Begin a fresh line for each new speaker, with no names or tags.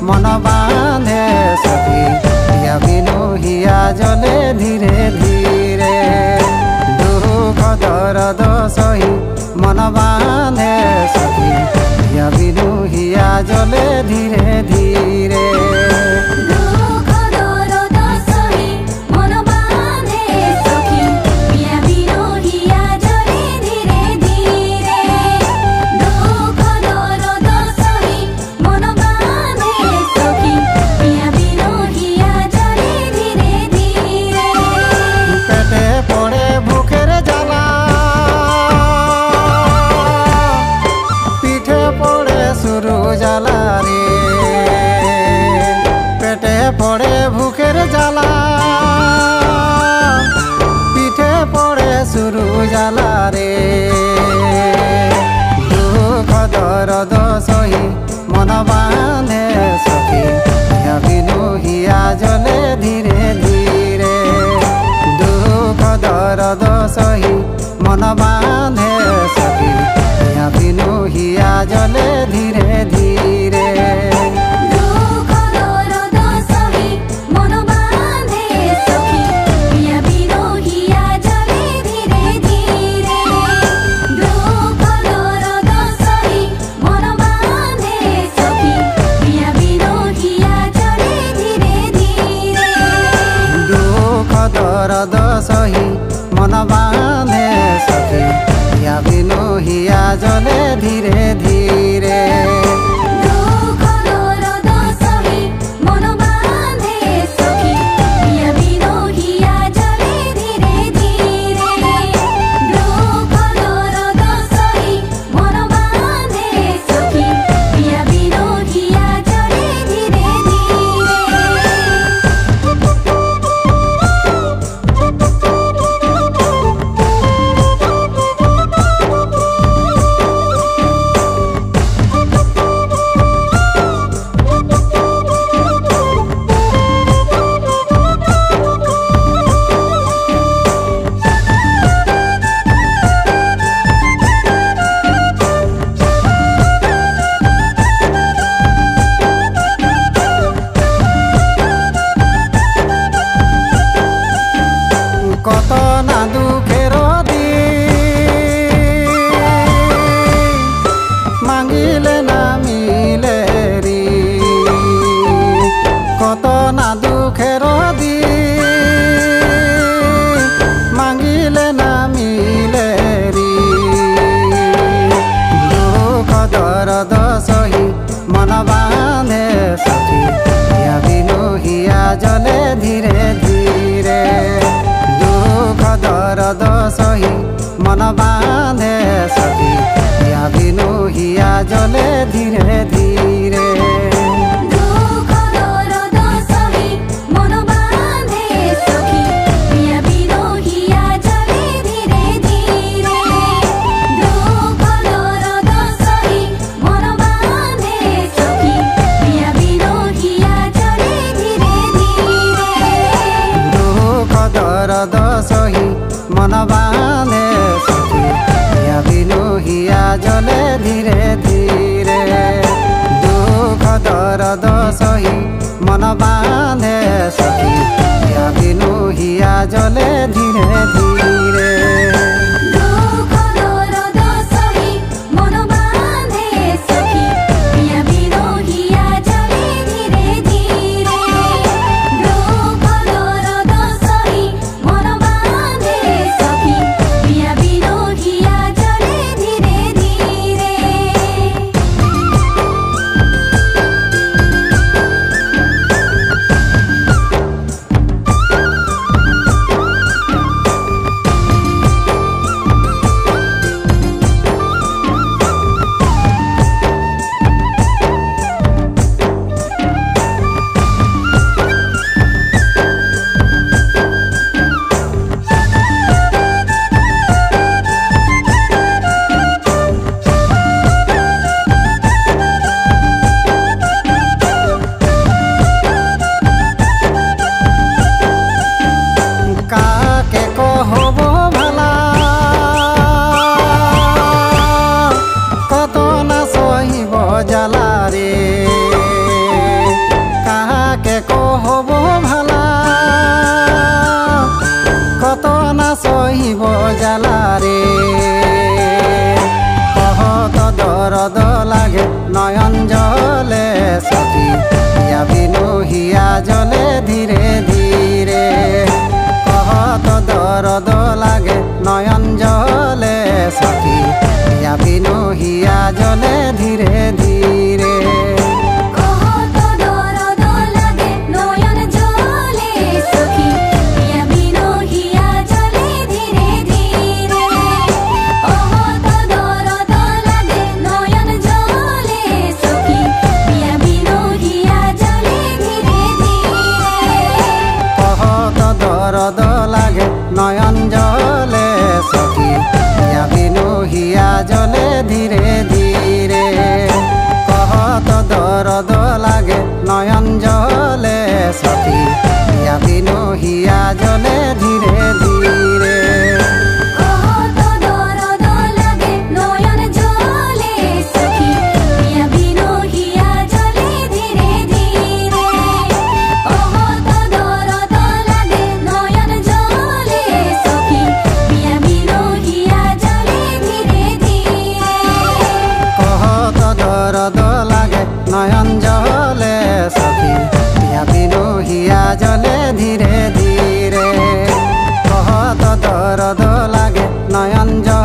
मन बांधे सखी पिया बिनु हिया जले धीरे धीरे दुख दर्द सही मन बांधे सखी पिया बिनु हिया जले धीरे धीरे पड़े भूखेर जाला पीठे पड़े शुरू जाला रे दुख दर्द सही मन बांधे सखी पिया बिनु हिया जले धीरे धीरे दुख दर्द सही मन बांधे सखी पिया बिनु हिया जले धीरे धीरे दर्द सही मन बांधे सखी पिया बिनु हिया जले धीरे धीरे कत ना दुखेर मांगिले ना मिले री कत ना दुखेर मांगिले ना मिले री दुख दर्द सही मन बांधे सखी पिया बिनु हिया जले धीरे धीरे दर्द सही मन बांधे सखी पिया बिनु हिया जले धीरे धीरे दर्द सही मन बांधे सखी पिया बिनु हिया जले धीरे धीरे दुख दर्द सही मन बांधे सखी पिया बिनु हिया जले धीरे धीरे পিয়া বিনু হিয়া জলে ধীরে ধীরে। দরদ লাগে নয়ন জলে সখী পিয়া বিনু হিয়া জলে ধীরে ধীরে। কহত দরদ লাগে নয়ন জলে সখী পিয়া বিনু হিয়া জলে ধীরে ধীরে। দরদ লাগে নয়ন জলে সখী পিয়া বিনু হিয়া জলে ধীরে ধীরে। কহত দরদ লাগে নয়ন জলে